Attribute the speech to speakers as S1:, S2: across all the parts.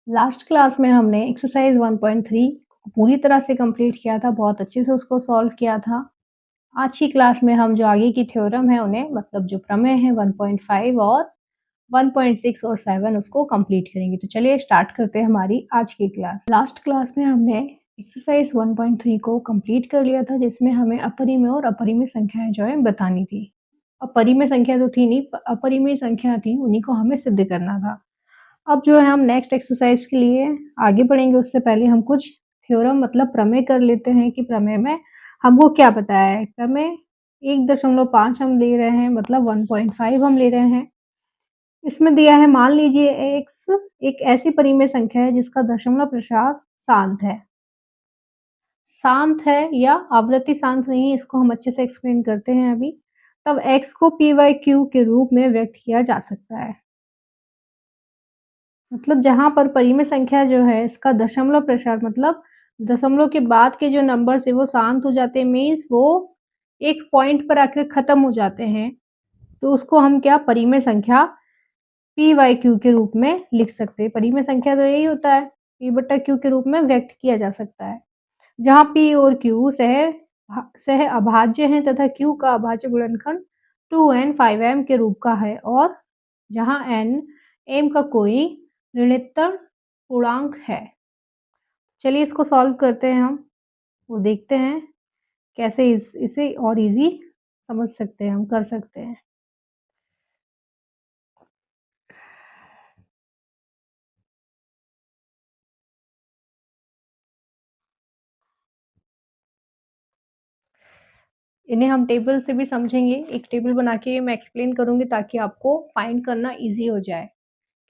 S1: Last class में हमने exercise 1.3 को पूरी तरह से कंप्लीट किया था, बहुत अच्छे से उसको सॉल्व किया था। आज की क्लास में हम जो आगे की थ्योरम है उन्हें मतलब जो प्रमेय है 1.5 और 1.6 और 7 उसको कंप्लीट करेंगे। तो चलिए स्टार्ट करते हैं हमारी आज की क्लास। लास्ट क्लास में हमने एक्सरसाइज 1.3 को कंप्लीट कर लिया था, जिसमें हमें अपरिमेय और अपरिमेय संख्याएं जो है बतानी थी। अपरिमेय संख्या तो थी नहीं, अपरिमेय संख्या थी, उन्हीं को हमें सिद्ध करना था। अब जो है हम नेक्स्ट एक्सरसाइज के लिए आगे बढ़ेंगे, उससे पहले हम कुछ थ्योरम मतलब प्रमेय कर लेते हैं कि प्रमेय में हमको क्या बताया है। प्रमेय 1.5 हम ले रहे हैं, मतलब 1.5 हम ले रहे हैं। इसमें दिया है, मान लीजिए x एक ऐसी परिमेय संख्या है जिसका दशमलव प्रसार शांत है। शांत है या आवृत्ति शांत नहीं है, इसको हम अच्छे से एक्सप्लेन करते हैं अभी। तब x को p बाई q के रूप में व्यक्त किया जा सकता है। मतलब जहाँ पर परिमेय संख्या जो है इसका दशमलव प्रसार मतलब दशमलव के बाद के जो नंबर्स है वो शांत हो जाते हैं, मीन्स वो एक पॉइंट पर आकर खत्म हो जाते हैं। तो उसको हम क्या परिमेय संख्या p बाई q के रूप में लिख सकते हैं। परिमेय संख्या तो यही होता है, p बटा q के रूप में व्यक्त किया जा सकता है, जहाँ p और q सह अभाज्य हैं तथा q का अभाज्य गुणनखंड 2n 5m के रूप का है, और जहाँ n m का कोई ऋणात्मक पूर्णांक है। चलिए इसको सॉल्व करते हैं हम, वो देखते हैं कैसे इसे और इजी समझ सकते हैं, हम कर सकते हैं। इन्हें हम टेबल से भी समझेंगे, एक टेबल बना के मैं एक्सप्लेन करूंगी ताकि आपको फाइंड करना इजी हो जाए।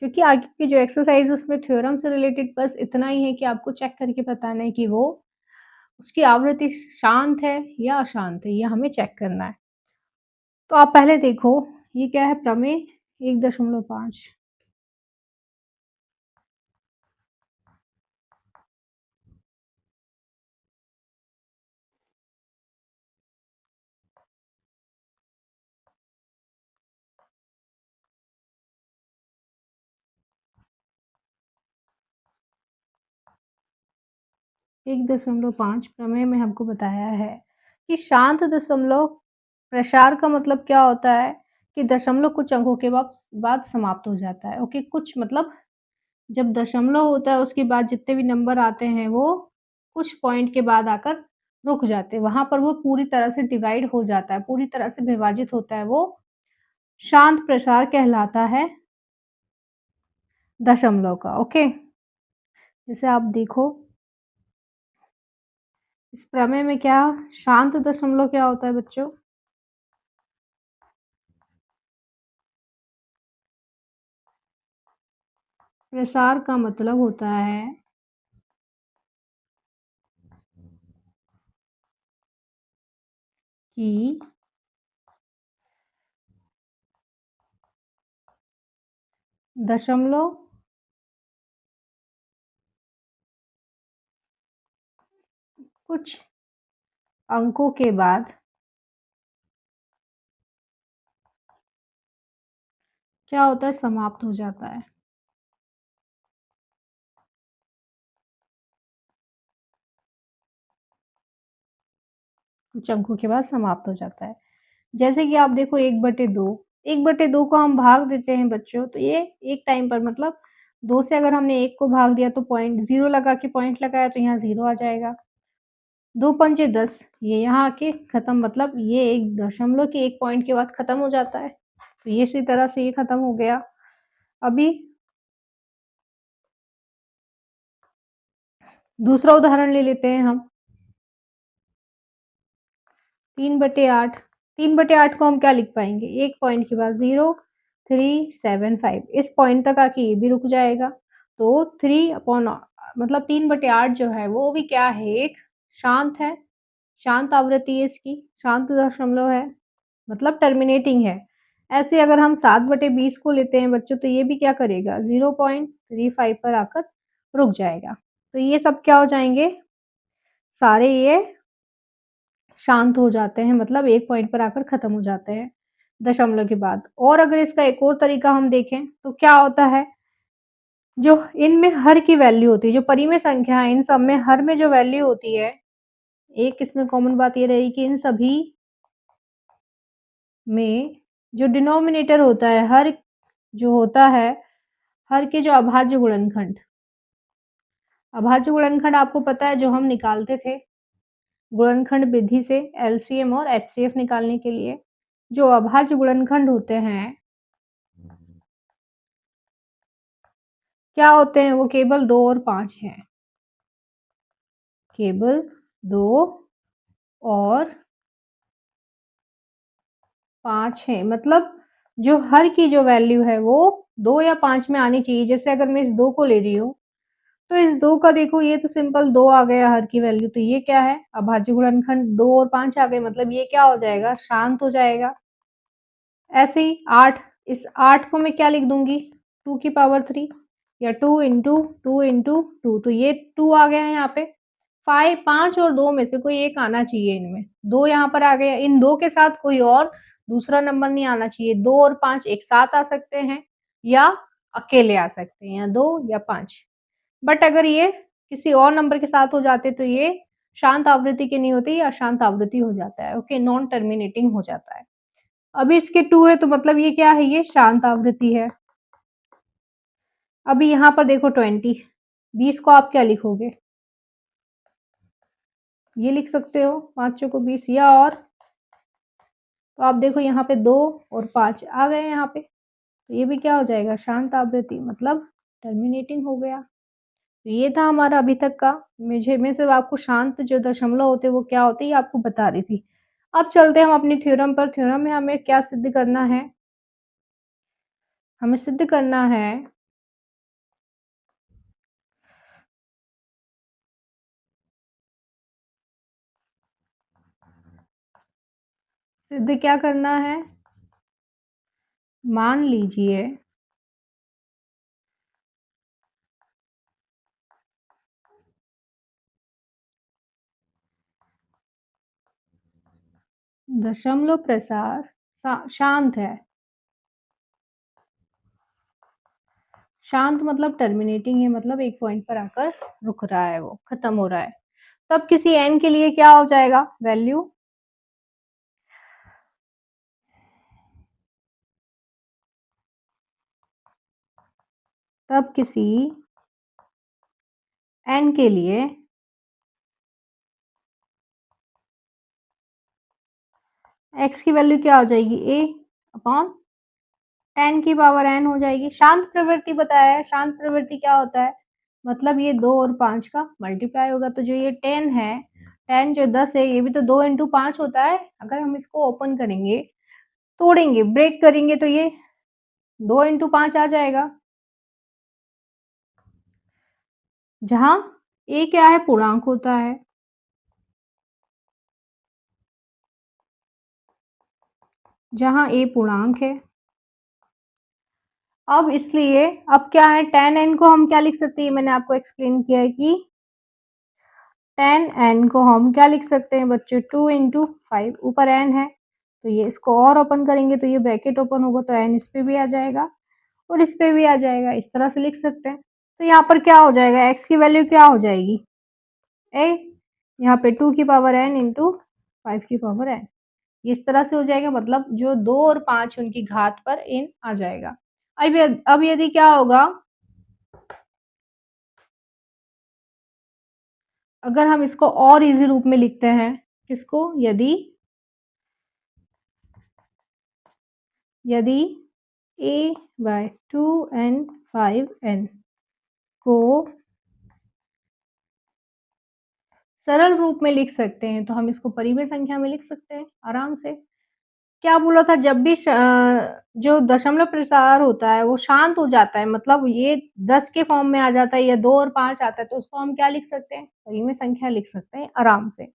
S1: क्योंकि आगे की जो एक्सरसाइज है उसमें थ्योरम से रिलेटेड बस इतना ही है कि आपको चेक करके बताना है कि वो उसकी आवृत्ति शांत है या अशांत है, ये हमें चेक करना है। तो आप पहले देखो, ये क्या है, प्रमेय 1.5। 1.5 प्रमेय में हमको बताया है कि शांत दशमलव प्रसार का मतलब क्या होता है कि दशमलव कुछ अंकों के बाद समाप्त हो जाता है। ओके, कुछ मतलब जब दशमलव होता है उसके बाद जितने भी नंबर आते हैं वो कुछ पॉइंट के बाद आकर रुक जाते हैं, वहां पर वो पूरी तरह से डिवाइड हो जाता है, पूरी तरह से विभाजित होता है, वो शांत प्रसार कहलाता है दशमलव का। ओके, जैसे आप देखो इस प्रमेय में क्या शांत दशमलव क्या होता है बच्चों। प्रसार का मतलब होता है कि दशमलव कुछ अंकों के बाद क्या होता है, समाप्त हो जाता है। कुछ अंकों के बाद समाप्त हो जाता है। जैसे कि आप देखो 1/2, 1/2 को हम भाग देते हैं बच्चों, तो ये एक टाइम पर मतलब 2 से अगर हमने 1 को भाग दिया तो पॉइंट 0 लगा के पॉइंट लगाया तो यहाँ 0 आ जाएगा। 2 पंचे 10, ये यहाँ आके खत्म, मतलब ये एक दशमलव के एक पॉइंट के बाद खत्म हो जाता है। तो ये इसी तरह से ये खत्म हो गया। अभी दूसरा उदाहरण ले लेते हैं हम, 3/8। 3/8 को हम क्या लिख पाएंगे, एक पॉइंट के बाद 0, 3, 7, 5, इस पॉइंट तक आके ये भी रुक जाएगा। तो 3 अपॉन मतलब 3/8 जो है वो भी क्या है, एक शांत है, शांत आवृत्ति है इसकी, शांत दशमलव है, मतलब टर्मिनेटिंग है। ऐसे अगर हम 7/20 को लेते हैं बच्चों, तो ये भी क्या करेगा, 0.35 पर आकर रुक जाएगा। तो ये सब क्या हो जाएंगे, सारे ये शांत हो जाते हैं, मतलब एक पॉइंट पर आकर खत्म हो जाते हैं दशमलव के बाद। और अगर इसका एक और तरीका हम देखें तो क्या होता है, जो इनमें हर की वैल्यू होती है, जो परिमेय संख्या है इन सब में हर में जो वैल्यू होती है, एक इसमें कॉमन बात ये रही कि इन सभी में जो डिनोमिनेटर होता है, हर जो होता है, हर के जो अभाज्य गुणनखंड, अभाज्य गुणनखंड आपको पता है जो हम निकालते थे गुणनखंड विधि से एलसीएम और एचसीएफ निकालने के लिए, जो अभाज्य गुणनखंड होते हैं, क्या होते हैं वो केवल 2 और 5 हैं। केवल 2 और 5 है, मतलब जो हर की जो वैल्यू है वो 2 या 5 में आनी चाहिए। जैसे अगर मैं इस 2 को ले रही हूँ, तो इस 2 का देखो ये तो सिंपल 2 आ गया हर की वैल्यू, तो ये क्या है अभाज्य गुणनखंड 2 और 5 आ गए, मतलब ये क्या हो जाएगा शांत हो जाएगा। ऐसे ही 8, इस 8 को मैं क्या लिख दूंगी 2 की पावर 3 या 2 इंटू 2 इंटू 2, तो ये 2 आ गया है यहाँ पे। 5 और 2 में से कोई एक आना चाहिए इनमें, 2 यहाँ पर आ गया, इन 2 के साथ कोई और दूसरा नंबर नहीं आना चाहिए। 2 और 5 एक साथ आ सकते हैं या अकेले आ सकते हैं, या 2 या 5। बट अगर ये किसी और नंबर के साथ हो जाते तो ये शांत आवृत्ति के नहीं होते, ये अशांत आवृत्ति हो जाता है। ओके, नॉन टर्मिनेटिंग हो जाता है। अभी इसके 2 है तो मतलब ये क्या है, ये शांत आवृत्ति है। अभी यहाँ पर देखो 20, 20 को आप क्या लिखोगे, ये लिख सकते हो 5 चौको 20, या और तो आप देखो यहाँ पे 2 और 5 आ गए यहाँ पे, तो ये भी क्या हो जाएगा शांत आवृत्ति, मतलब टर्मिनेटिंग हो गया। तो ये था हमारा अभी तक का, मैं सिर्फ आपको शांत जो दशमलव होते हैं वो क्या होते हैं ये आपको बता रही थी। अब चलते हैं हम अपनी थ्योरम पर। थ्योरम में हमें क्या सिद्ध करना है, हमें सिद्ध करना है सिद्ध क्या करना है, मान लीजिए दशमलव प्रसार शांत है। शांत मतलब टर्मिनेटिंग है, मतलब एक पॉइंट पर आकर रुक रहा है, वो खत्म हो रहा है। तब किसी एन के लिए क्या हो जाएगा वैल्यू, तब किसी एन के लिए एक्स की वैल्यू क्या हो जाएगी ए अपॉन 10 की पावर एन हो जाएगी। शांत प्रवृत्ति बताया है, शांत प्रवृत्ति क्या होता है, मतलब ये 2 और 5 का मल्टीप्लाई होगा, तो जो ये 10 है, 10 जो 10 है, ये भी तो 2 इंटू 5 होता है। अगर हम इसको ओपन करेंगे, तोड़ेंगे, ब्रेक करेंगे, तो ये 2 इंटू 5 आ जाएगा, जहां ए क्या है पूर्णांक होता है। जहां ए पूर्णांक है, अब इसलिए अब क्या है 10n को हम क्या लिख सकते हैं, मैंने आपको एक्सप्लेन किया है कि 10n को हम क्या लिख सकते हैं बच्चों 2 इंटू 5, ऊपर n है तो ये इसको और ओपन करेंगे तो ये ब्रैकेट ओपन होगा तो n इस पे भी आ जाएगा और इस पे भी आ जाएगा, इस तरह से लिख सकते हैं। तो यहाँ पर क्या हो जाएगा x की वैल्यू क्या हो जाएगी a, यहाँ पे 2 की पावर n इंटू 5 की पावर n, इस तरह से हो जाएगा, मतलब जो 2 और 5 उनकी घात पर n आ जाएगा। अब यदि क्या होगा, अगर हम इसको और इजी रूप में लिखते हैं, किसको, यदि यदि a बाय 2n 5n को सरल रूप में लिख सकते हैं तो हम इसको परिमेय संख्या में लिख सकते हैं आराम से। क्या बोला था, जब भी जो दशमलव प्रसार होता है वो शांत हो जाता है, मतलब ये 10 के फॉर्म में आ जाता है या 2 और 5 आता है, तो उसको हम क्या लिख सकते हैं परिमेय संख्या लिख सकते हैं आराम से।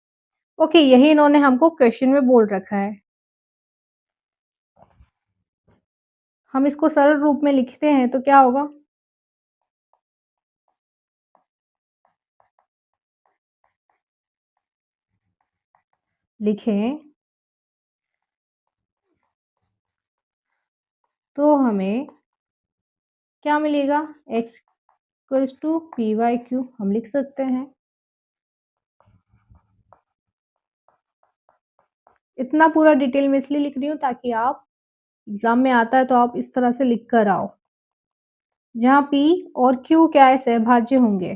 S1: ओके, यही इन्होंने हमको क्वेश्चन में बोल रखा है। हम इसको सरल रूप में लिखते हैं तो क्या होगा, लिखें तो हमें क्या मिलेगा x equals to P by Q हम लिख सकते हैं। इतना पूरा डिटेल में इसलिए लिख रही हूँ ताकि आप एग्जाम में आता है तो आप इस तरह से लिख कर आओ, जहाँ पी और क्यू क्या है, सहभाज्य होंगे।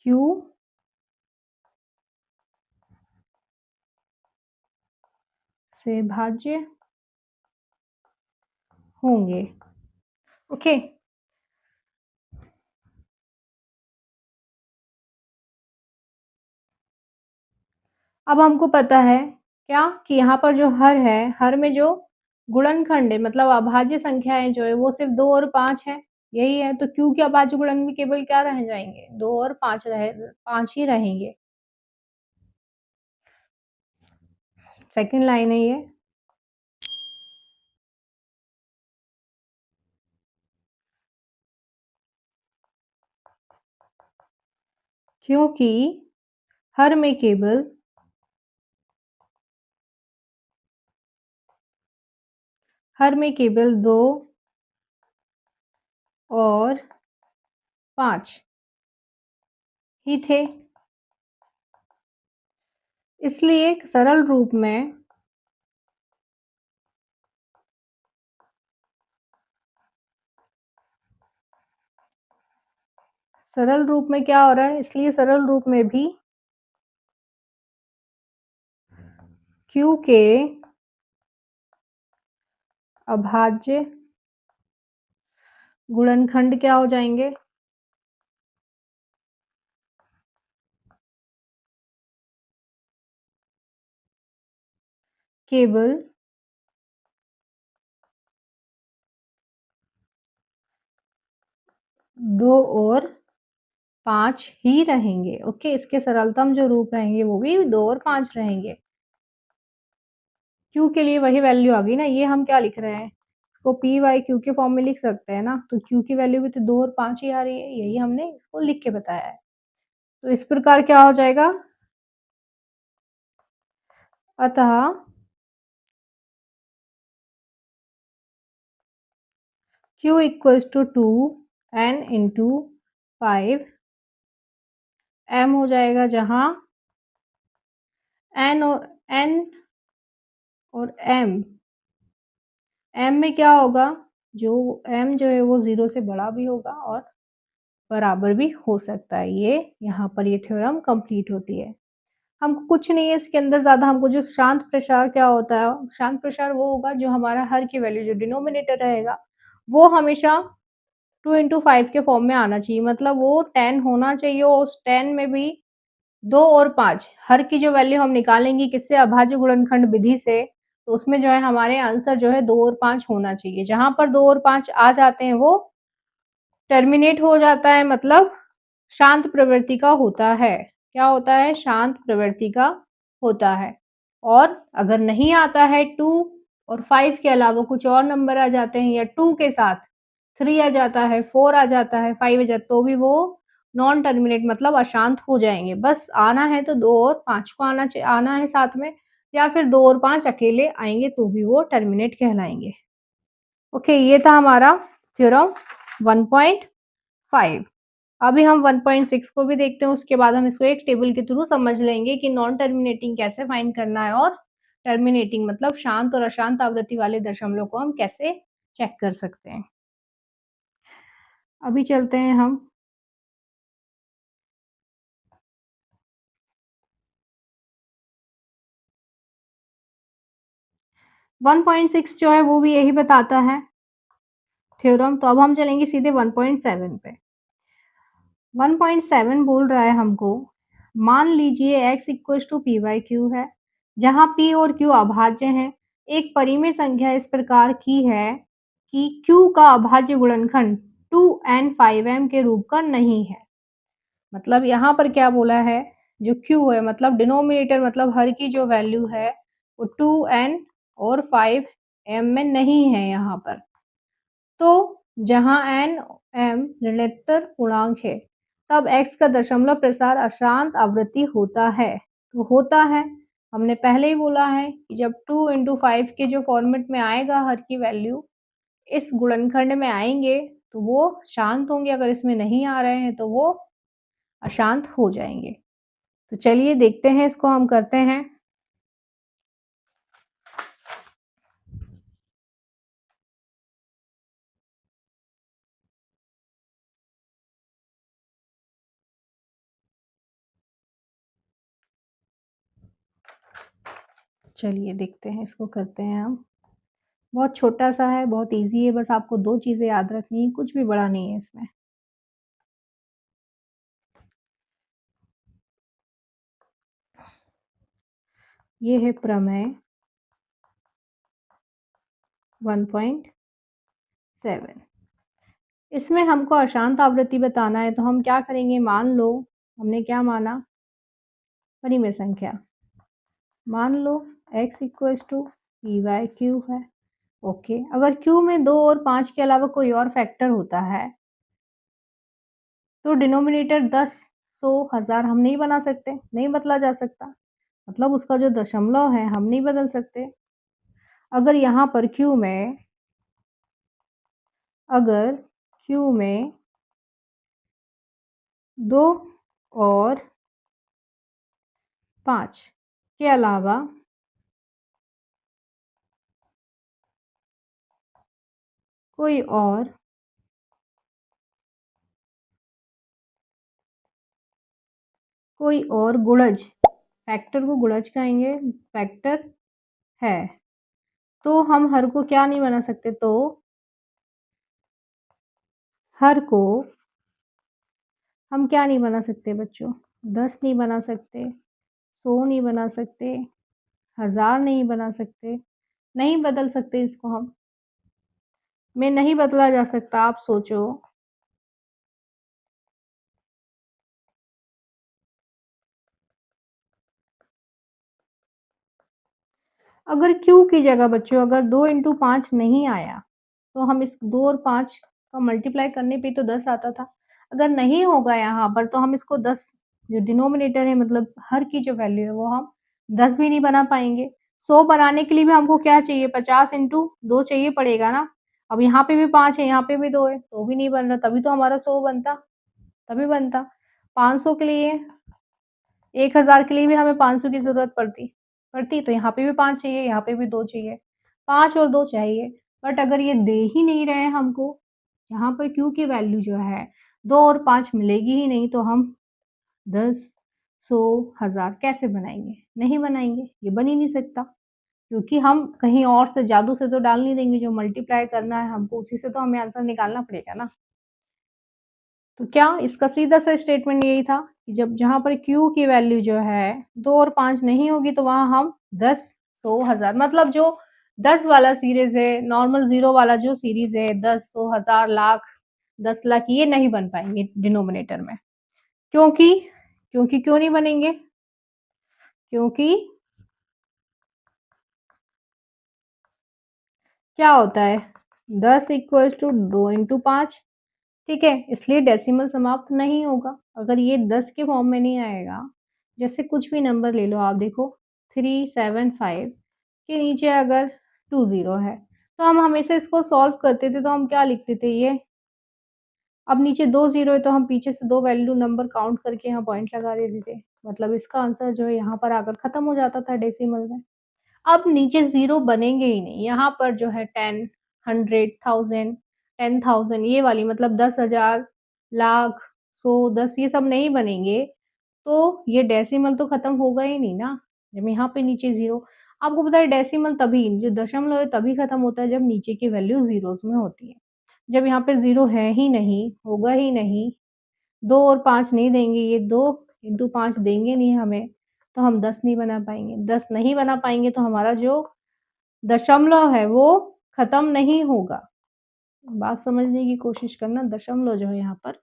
S1: क्यू सहभाज्य होंगे। ओके, अब हमको पता है क्या कि यहाँ पर जो हर है, हर में जो गुणनखंड है मतलब अभाज्य संख्याएं जो है वो सिर्फ 2 और 5 है, यही है। तो क्यू के अभाज्य गुणन में केवल क्या रह जाएंगे, 2 और 5 ही रहेंगे। सेकंड लाइन है ये। क्योंकि हर में केवल दो और 5 ही थे, इसलिए सरल रूप में क्या हो रहा है, इसलिए सरल रूप में भी क्यू के अभाज्य गुणनखंड क्या हो जाएंगे, केवल 2 और 5 ही रहेंगे। ओके, इसके सरलतम जो रूप रहेंगे वो भी 2 और 5 रहेंगे। क्यू के लिए वही वैल्यू आ गई ना, ये हम क्या लिख रहे हैं, इसको पी वाई क्यू के फॉर्म में लिख सकते हैं ना, तो क्यू की वैल्यू भी तो 2 और 5 ही आ रही है, यही हमने इसको लिख के बताया है। तो इस प्रकार क्या हो जाएगा, अतः Q equals to 2 n into 5 m हो जाएगा, जहां n और m में क्या होगा, जो m जो है वो 0 से बड़ा भी होगा और बराबर भी हो सकता है। ये यहाँ पर ये थ्योरम कंप्लीट होती है। हमको कुछ नहीं है इसके अंदर ज़्यादा, हमको जो शांत प्रसार क्या होता है, शांत प्रसार वो होगा जो हमारा हर की वैल्यू जो डिनोमिनेटर रहेगा वो हमेशा 2 इंटू 5 के फॉर्म में आना चाहिए, मतलब वो 10 होना चाहिए और उस 10 में भी 2 और 5 हर की जो वैल्यू हम निकालेंगे किससे, अभाज्य गुणनखंड विधि से, तो उसमें जो है हमारे आंसर जो है 2 और 5 होना चाहिए। जहाँ पर 2 और 5 आ जाते हैं वो टर्मिनेट हो जाता है, मतलब शांत प्रवृत्ति का होता है। क्या होता है, शांत प्रवृत्ति का होता है। और अगर नहीं आता है 2 और 5 के अलावा कुछ और नंबर आ जाते हैं या 2 के साथ 3 आ जाता है, 4 आ जाता है, 5 आ जाता है, तो भी वो नॉन टर्मिनेट मतलब अशांत हो जाएंगे। बस आना है तो 2 और 5 को आना है साथ में, या फिर 2 और 5 अकेले आएंगे तो भी वो टर्मिनेट कहलाएंगे। ओके, ये था हमारा थ्योरम 1.5। अभी हम 1.6 को भी देखते हैं, उसके बाद हम इसको एक टेबल के थ्रू समझ लेंगे कि नॉन टर्मिनेटिंग कैसे फाइंड करना है और टर्मिनेटिंग मतलब शांत और अशांत आवृत्ति वाले दशमलव को हम कैसे चेक कर सकते हैं। अभी चलते हैं हम 1.6 जो है वो भी यही बताता है थ्योरम। तो अब हम चलेंगे सीधे 1.7 पे। 1.7 बोल रहा है हमको, मान लीजिए x equal to P by Q है, जहां p और q अभाज्य हैं। एक परिमेय संख्या इस प्रकार की है कि q का अभाज्य गुणनखंड 2n 5m के रूप का नहीं है। मतलब यहाँ पर क्या बोला है, जो q है मतलब डिनोमिनेटर मतलब हर की जो वैल्यू है वो 2n और 5m में नहीं है यहाँ पर। तो जहाँ n m ऋणात्मक पूर्णांक है तब x का दशमलव प्रसार अशांत आवृत्ति होता है। तो होता है, हमने पहले ही बोला है कि जब 2 इंटू 5 के जो फॉर्मेट में आएगा हर की वैल्यू इस गुणनखंड में आएँगे तो वो शांत होंगे, अगर इसमें नहीं आ रहे हैं तो वो अशांत हो जाएँगे। तो चलिए देखते हैं, इसको हम करते हैं। चलिए देखते हैं, इसको करते हैं हम। बहुत छोटा-सा है, बहुत ईज़ी है, बस आपको 2 चीज़ें याद रखनी है, कुछ भी बड़ा नहीं है इसमें। ये है प्रमेय 1.7। इसमें हमको अशांत आवृत्ति बताना है, तो हम क्या करेंगे, मान लो हमने क्या माना, परिमेय संख्या। मान लो x इक्वल्स टू p/q है। ओके, अगर q में 2 और 5 के अलावा कोई और फैक्टर होता है, तो डिनोमिनेटर 10, 100, 1000 हम नहीं बना सकते, नहीं बदला जा सकता। मतलब उसका जो दशमलव है हम नहीं बदल सकते। अगर यहाँ पर अगर q में 2 और 5 के अलावा कोई और गुणज, फैक्टर को गुणज कहेंगे, फैक्टर है, तो हम हर को क्या नहीं बना सकते, तो हर को हम क्या नहीं बना सकते बच्चों, 10 नहीं बना सकते, 100 नहीं बना सकते, 1000 नहीं बना सकते, नहीं बदल सकते इसको हम, में नहीं बदला जा सकता। आप सोचो, अगर q की जगह बच्चों अगर 2 इंटू 5 नहीं आया, तो हम इस 2 और 5 का मल्टीप्लाई करने पे तो 10 आता था। अगर नहीं होगा यहाँ पर, तो हम इसको 10, जो डिनोमिनेटर है मतलब हर की जो वैल्यू है वो हम 10 भी नहीं बना पाएँगे। 100 बनाने के लिए भी हमको क्या चाहिए, 50 इंटू 2 चाहिए पड़ेगा ना। अब यहाँ पे भी 5 है, यहाँ पे भी 2 है, तो भी नहीं बन रहा, तभी तो हमारा 100 बनता, तभी बनता। 500 के लिए, 1000 के लिए भी हमें 500 की ज़रूरत पड़ती पड़ती, तो यहाँ पे भी 5 चाहिए, यहाँ पे भी 2 चाहिए, 5 और 2 चाहिए। बट अगर ये दे ही नहीं रहे हमको, यहाँ पर q की वैल्यू जो है 2 और 5 मिलेगी ही नहीं, तो हम 10, 100, 1000 कैसे बनाएँगे? नहीं बनाएँगे, ये बन ही नहीं सकता, क्योंकि हम कहीं और से जादू से तो डाल नहीं देंगे, जो मल्टीप्लाई करना है हमको उसी से तो हमें आंसर निकालना पड़ेगा ना। तो क्या इसका सीधा-सा स्टेटमेंट यही था कि जब जहाँ पर q की वैल्यू जो है 2 और 5 नहीं होगी, तो वहाँ हम 10, 100, 1000 मतलब जो 10 वाला सीरीज़ है, नॉर्मल 0 वाला जो सीरीज़ है, 10, 100, 1000, लाख, 10 लाख, ये नहीं बन पाएँगे डिनोमिनेटर में। क्योंकि क्योंकि क्यों नहीं बनेंगे? क्योंकि क्या होता है, 10 इक्वल्स टू 2 इंटू 5, ठीक है? इसलिए डेसिमल समाप्त नहीं होगा। अगर ये 10 के फॉर्म में नहीं आएगा, जैसे कुछ भी नंबर ले लो आप देखो, 375 के नीचे अगर 20 है, तो हम हमेशा इसको सॉल्व करते थे, तो हम क्या लिखते थे ये, अब नीचे 2 ज़ीरो है तो हम पीछे से 2 वैल्यू नंबर काउंट करके यहाँ पॉइंट लगा देते थे। मतलब इसका आंसर जो है यहाँ पर आकर खत्म हो जाता था डेसिमल में। अब नीचे ज़ीरो बनेंगे ही नहीं, यहाँ पर जो है 10, 100, 1000, 10,000 ये वाली मतलब 10,000, लाख, 100, 10 ये सब नहीं बनेंगे, तो ये डेसिमल तो खत्म होगा ही नहीं ना, जब यहाँ पे नीचे ज़ीरो, आपको पता है डेसिमल तभी, जो दशमलव है तभी खत्म होता है जब नीचे की वैल्यू ज़ीरोज़ में होती है। जब यहाँ पे ज़ीरो है ही नहीं, होगा ही नहीं, 2 और 5 नहीं देंगे, ये 2 इंटू 5 देंगे नहीं हमें, तो हम 10 नहीं बना पाएँगे। 10 नहीं बना पाएँगे तो हमारा जो दशमलव है वो खत्म नहीं होगा। बात समझने की कोशिश करना, दशमलव जो है यहाँ पर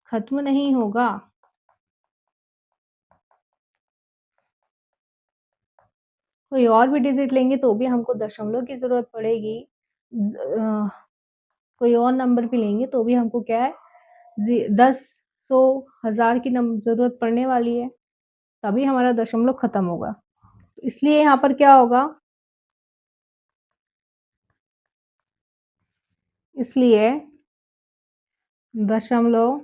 S1: खत्म नहीं होगा। कोई और भी डिजिट लेंगे तो भी हमको दशमलव की ज़रूरत पड़ेगी। कोई और नंबर भी लेंगे तो भी हमको क्या है, 10, 100, 1000 की ज़रूरत पड़ने वाली है, तभी हमारा दशमलव खत्म होगा। इसलिए यहाँ पर क्या होगा, इसलिए दशमलव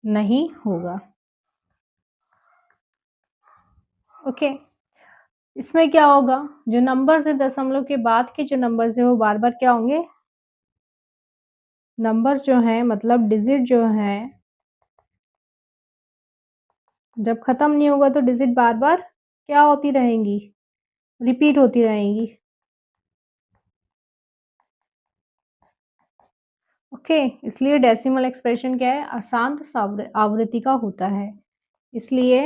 S1: नहीं होगा। ओके, इसमें क्या होगा, जो नंबर्स है दशमलव के बाद के जो नंबर्स है वो बार-बार क्या होंगे, नंबर्स जो हैं मतलब डिजिट जो हैं, जब खत्म नहीं होगा तो डिजिट बार-बार क्या होती रहेंगी, रिपीट होती रहेंगी। ओके, इसलिए डेसिमल एक्सप्रेशन क्या है, अशांत आवृत्ति का होता है। इसलिए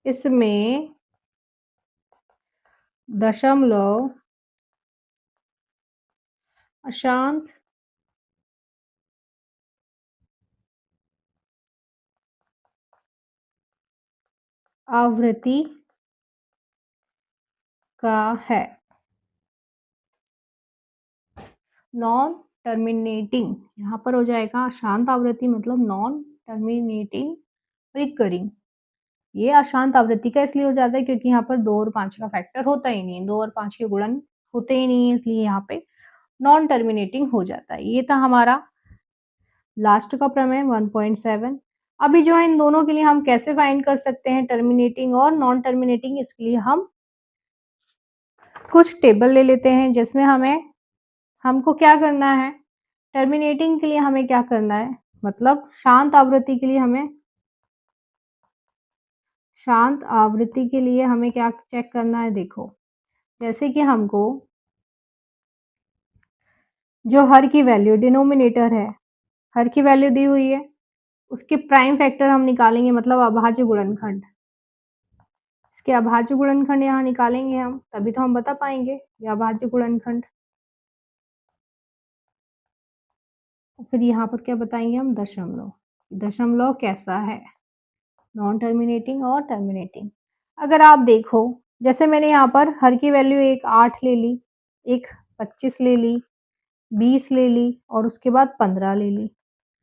S1: इसमें दशमलव अशांत आवृत्ति का है। नॉन टर्मिनेटिंग यहाँ पर हो जाएगा, अशांत आवृत्ति मतलब नॉन टर्मिनेटिंग रिकरिंग। ये अशांत आवृत्ति का इसलिए हो जाता है क्योंकि यहाँ पर 2 और 5 का फैक्टर होता ही नहीं है, 2 और 5 के गुणन होते ही नहीं है, इसलिए यहाँ पे नॉन टर्मिनेटिंग हो जाता है। ये था हमारा लास्ट का प्रमेय 1.7। अभी जो है इन दोनों के लिए हम कैसे फाइंड कर सकते हैं टर्मिनेटिंग और नॉन टर्मिनेटिंग, इसके लिए हम कुछ टेबल ले लेते हैं जिसमें हमको क्या करना है, टर्मिनेटिंग के लिए हमें क्या करना है, मतलब शांत आवृत्ति के लिए हमें क्या चेक करना है, देखो जैसे कि हमको जो हर की वैल्यू डिनोमिनेटर है, हर की वैल्यू दी हुई है, उसके प्राइम फैक्टर हम निकालेंगे मतलब अभाज्य गुणनखंड। इसके अभाज्य गुणनखंड यहाँ निकालेंगे हम, तभी तो हम बता पाएंगे ये अभाज्य गुणनखंड। फिर यहाँ पर क्या बताएंगे हम, दशमलव, दशमलव कैसा है, नॉन टर्मिनेटिंग और टर्मिनेटिंग। अगर आप देखो, जैसे मैंने यहाँ पर हर की वैल्यू एक 8 ले ली, एक 25 ले ली, 20 ले ली और उसके बाद 15 ले ली,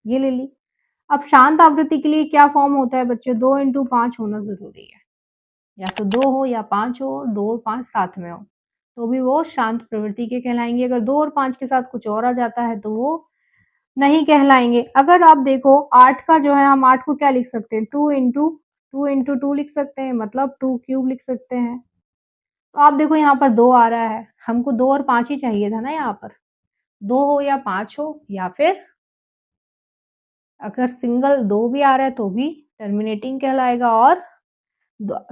S1: ये ले ली। अब शांत आवृत्ति के लिए क्या फॉर्म होता है बच्चों, 2 इंटू 5 होना जरूरी है, या तो 2 हो या 5 हो, 2 और 5 साथ में हो तो भी वो शांत प्रवृत्ति के कहलाएंगे। अगर 2 और 5 के साथ कुछ और आ जाता है तो वो नहीं कहलाएंगे। अगर आप देखो 8 का जो है, हम 8 को क्या लिख सकते हैं, 2 इंटू 2 लिख सकते हैं, मतलब 2 क्यूब लिख सकते हैं। तो आप देखो यहाँ पर 2 आ रहा है, हमको 2 और 5 ही चाहिए था ना, यहाँ पर 2 हो या 5 हो, या फिर अगर सिंगल 2 भी आ रहा है तो भी टर्मिनेटिंग कहलाएगा, और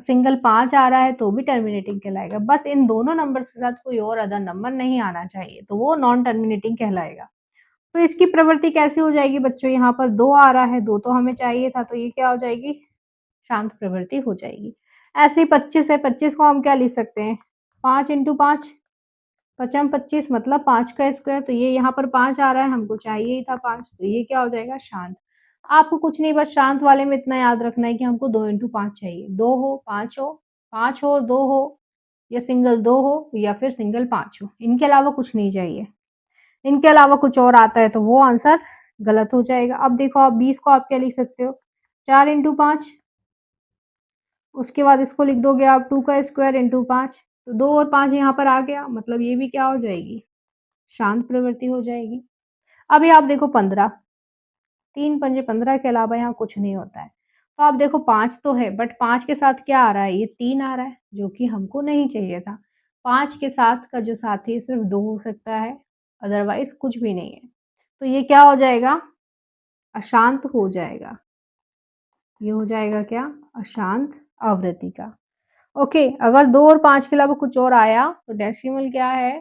S1: सिंगल 5 आ रहा है तो भी टर्मिनेटिंग कहलाएगा। बस इन दोनों नंबर के साथ कोई और अदर नंबर नहीं आना चाहिए, तो वो नॉन टर्मिनेटिंग कहलाएगा। तो इसकी प्रवृत्ति कैसी हो जाएगी बच्चों, यहाँ पर 2 आ रहा है, 2 तो हमें चाहिए था, तो ये क्या हो जाएगी, शांत प्रवृत्ति हो जाएगी। ऐसे ही 25 है, 25 को हम क्या लिख सकते हैं, 5 इंटू 5, पचम 25 मतलब 5 का स्क्वायर, तो ये यहाँ पर 5 आ रहा है, हमको चाहिए ही था 5, तो ये क्या हो जाएगा, शांत। आपको कुछ नहीं, बस शांत वाले में इतना याद रखना है कि हमको 2 इंटू 5 चाहिए, 2 हो 5 हो, 5 हो 2 हो, या सिंगल 2 हो या फिर सिंगल 5 हो, इनके अलावा कुछ नहीं चाहिए। इनके अलावा कुछ और आता है तो वो आंसर गलत हो जाएगा। अब देखो, आप 20 को आप क्या लिख सकते हो, 4 इंटू 5, उसके बाद इसको लिख दोगे आप 2 का स्क्वायर इंटू 5, तो 2 और 5 यहाँ पर आ गया, मतलब ये भी क्या हो जाएगी, शांत प्रवृत्ति हो जाएगी। अभी आप देखो 15, 3 पंजे 15 के अलावा यहाँ कुछ नहीं होता है। तो आप देखो 5 तो है, बट 5 के साथ क्या आ रहा है, ये 3 आ रहा है, जो कि हमको नहीं चाहिए था। 5 के साथ का जो साथी सिर्फ 2 हो सकता है, अदरवाइज कुछ भी नहीं है। तो ये क्या हो जाएगा, अशांत हो जाएगा। ये हो जाएगा क्या, अशांत आवृत्ति का। ओके, अगर 2 और 5 के अलावा कुछ और आया तो डेसिमल क्या है,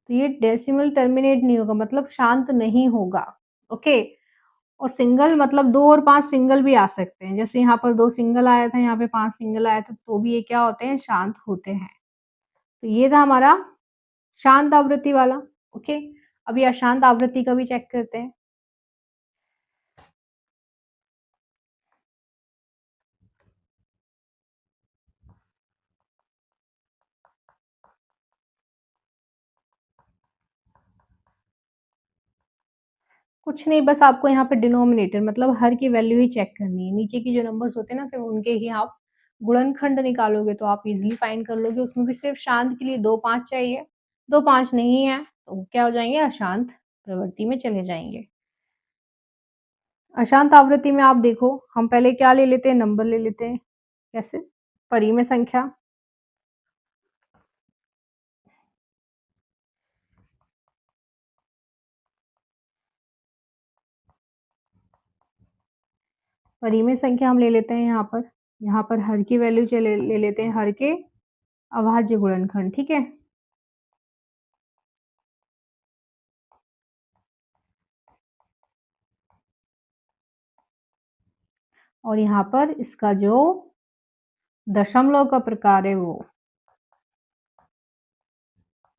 S1: तो ये डेसिमल टर्मिनेट नहीं होगा, मतलब शांत नहीं होगा। ओके, और सिंगल मतलब 2 और 5 सिंगल भी आ सकते हैं, जैसे यहाँ पर 2 सिंगल आया था, यहाँ पे 5 सिंगल आया था, तो भी ये क्या होते हैं, शांत होते हैं। तो ये था हमारा शांत आवृत्ति वाला। ओके, अभी अशांत आवृत्ति का भी चेक करते हैं। कुछ नहीं, बस आपको यहाँ पे डिनोमिनेटर मतलब हर की वैल्यू ही चेक करनी है। नीचे की जो नंबर्स होते हैं ना, सिर्फ़ उनके ही आप गुणनखंड निकालोगे तो आप इज़िली फाइंड कर लोगे। उसमें भी सिर्फ़ शांत के लिए 2 5 चाहिए। 2 5 नहीं है, तो वो क्या हो जाएँगे, अशांत प्रवृत्ति में चले जाएँगे। अशांत आवृत्ति में आप देखो, हम पहले क्या ले लेते हैं, नंबर ले लेते हैं। कैसे? परिमेय संख्या। परिमेय संख्या हम ले लेते हैं यहाँ पर। यहाँ पर हर की वैल्यू चले ले लेते हैं, हर के अभाज्य गुणनखंड, ठीक है? और यहाँ पर इसका जो दशमलव का प्रकार है वो।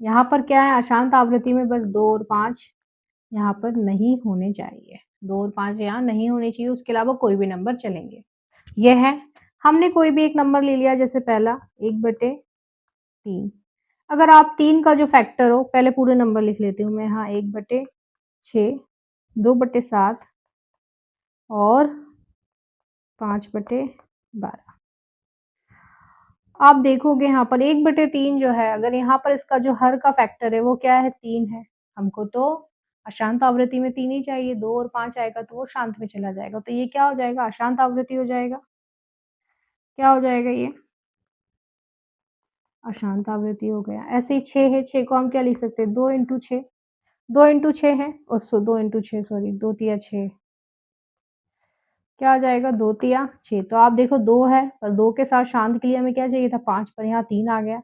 S1: यहाँ पर क्या है, अशांत आवृत्ति में बस 2 और 5 यहाँ पर नहीं होने चाहिए। 2 और 5 यहाँ नहीं होने चाहिए, उसके अलावा कोई भी नंबर चलेंगे। ये है, हमने कोई भी एक नंबर ले लिया, जैसे पहला 1/3। अगर आप 3 का जो फैक्टर हो, पहले पूरे नंबर लिख लेती हूँ मैं यहाँ, 1/6, 2/7 और 5/12। आप देखोगे यहाँ पर 1/3 जो है, अगर यहाँ पर इसका जो हर का फैक्टर है वो क्या है, 3 है। हमको तो अशांत आवृत्ति में 3 ही चाहिए, 2 और 5 आएगा तो वो शांत में चला जाएगा। तो ये क्या हो जाएगा, अशांत आवृत्ति हो जाएगा। क्या हो जाएगा ये? अशांत आवृत्ति हो गया। ऐसे ही 6 है, 6 को हम क्या लिख सकते हैं, 2 इंटू 6। 2 इंटू 6 है, 2 इंटू 6 सॉरी, 2 तिया 6। क्या आ जाएगा, 2 तिया 6। तो आप देखो 2 है, पर 2 के साथ शांत के लिए हमें क्या चाहिए था, 5, पर यहाँ 3 आ गया।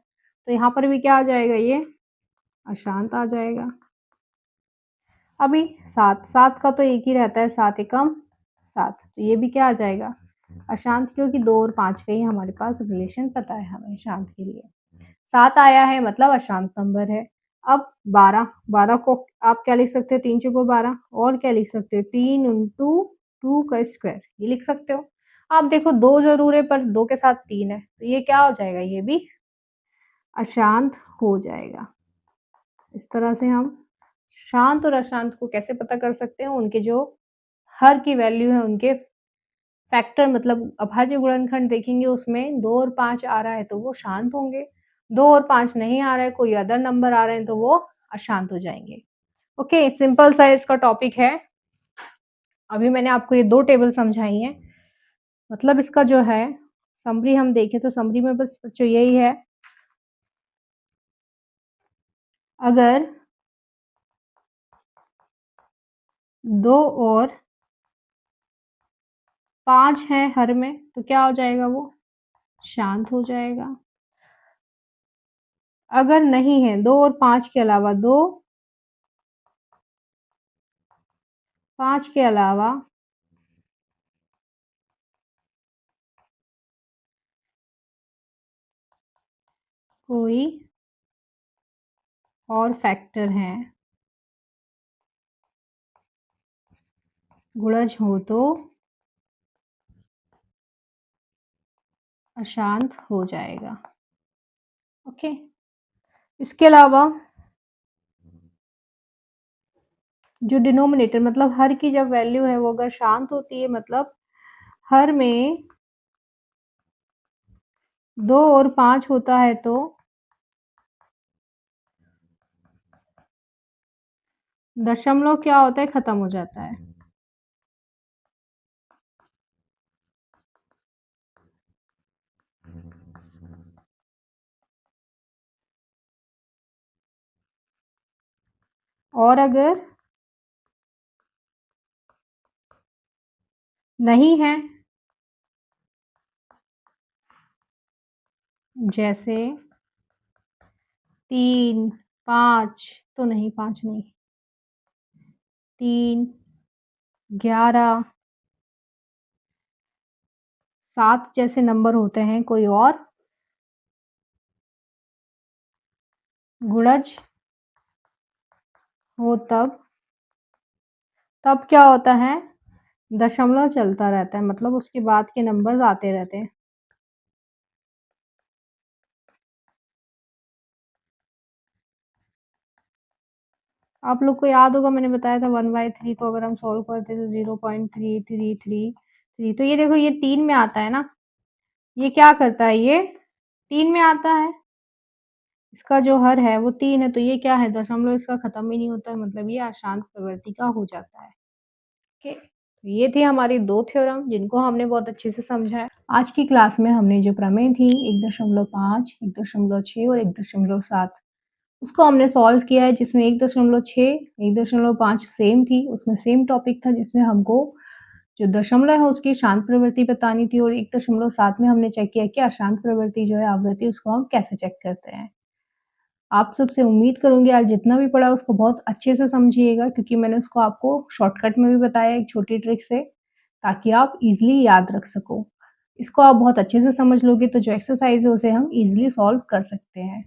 S1: तो यहाँ पर भी क्या आ जाएगा, ये अशांत आ जाएगा। अभी 7, 7 का तो एक ही रहता है, 7 एकम 7, तो ये भी क्या आ जाएगा, अशांत, क्योंकि 2 और 5 का ही हमारे पास रिलेशन पता है हमें शांत के लिए। 7 आया है मतलब अशांत नंबर है। अब 12, 12 को आप क्या लिख सकते हो, 3 चौको 12, और क्या लिख सकते हो, 3 इंटू 2 का स्क्वायर, ये लिख सकते हो। आप देखो 2 ज़रूर है, पर 2 के साथ 3 है, तो ये क्या हो जाएगा, ये भी अशांत हो जाएगा। इस तरह से हम शांत और अशांत को कैसे पता कर सकते हैं, उनके जो हर की वैल्यू है, उनके फैक्टर मतलब अभाज्य गुणनखंड देखेंगे, उसमें 2 और 5 आ रहा है तो वो शांत होंगे। 2 और 5 नहीं आ रहा है, कोई अदर नंबर आ रहे हैं तो वो अशांत हो जाएँगे। ओके, सिंपल सा इसका टॉपिक है। अभी मैंने आपको ये 2 टेबल समझाई हैं। मतलब इसका जो है समरी हम देखें तो समरी में बस बच्चों यही है, अगर 2 और 5 है हर में तो क्या हो जाएगा, वो शांत हो जाएगा। अगर नहीं है 2 और 5 के अलावा 2, 5 के अलावा कोई और फैक्टर हैं, गुणज हो तो अशांत हो जाएगा। ओके, इसके अलावा जो डिनोमिनेटर मतलब हर की जब वैल्यू है वो अगर शांत होती है, मतलब हर में 2 और 5 होता है तो दशमलव क्या होता है, खत्म हो जाता है। और अगर नहीं है, जैसे 3, 5 तो नहीं, 5 नहीं, 3, 11, 7 जैसे नंबर होते हैं, कोई और गुणज हो तब क्या होता है, दशमलव चलता रहता है, मतलब उसके बाद के नंबर्स आते रहते हैं। आप लोग को याद होगा मैंने बताया था 1/3 को अगर हम सॉल्व करते तो 0.3333 तो ये देखो ये 3 में आता है ना, ये क्या करता है ये 3 में आता है, इसका जो हर है वो 3 है तो ये क्या है दशमलव इसका खत्म ही नहीं होता है मतलब ये अशांत प्रवृत्ति का हो जाता है। ओके, तो ये थी हमारी 2 थ्योरम जिनको हमने बहुत अच्छे से समझा है। आज की क्लास में हमने जो प्रमेय थी 1.5, 1.6 और 1.7 उसको हमने सॉल्व किया है जिसमें 1.6, 1.5 सेम थी, उसमें सेम टॉपिक था जिसमें हमको जो दशमलव है उसकी शांत प्रवृत्ति बतानी थी और 1.7 में हमने चेक किया कि अशांत प्रवृत्ति जो है आवृत्ति उसको हम कैसे चेक करते हैं। आप सबसे उम्मीद करूँगी आज जितना भी पढ़ा उसको बहुत अच्छे से समझिएगा क्योंकि मैंने उसको आपको शॉर्टकट में भी बताया एक छोटी ट्रिक से, ताकि आप ईज़िली याद रख सको। इसको आप बहुत अच्छे से समझ लोगे तो जो एक्सरसाइज़ है उसे हम ईज़िली सॉल्व कर सकते हैं।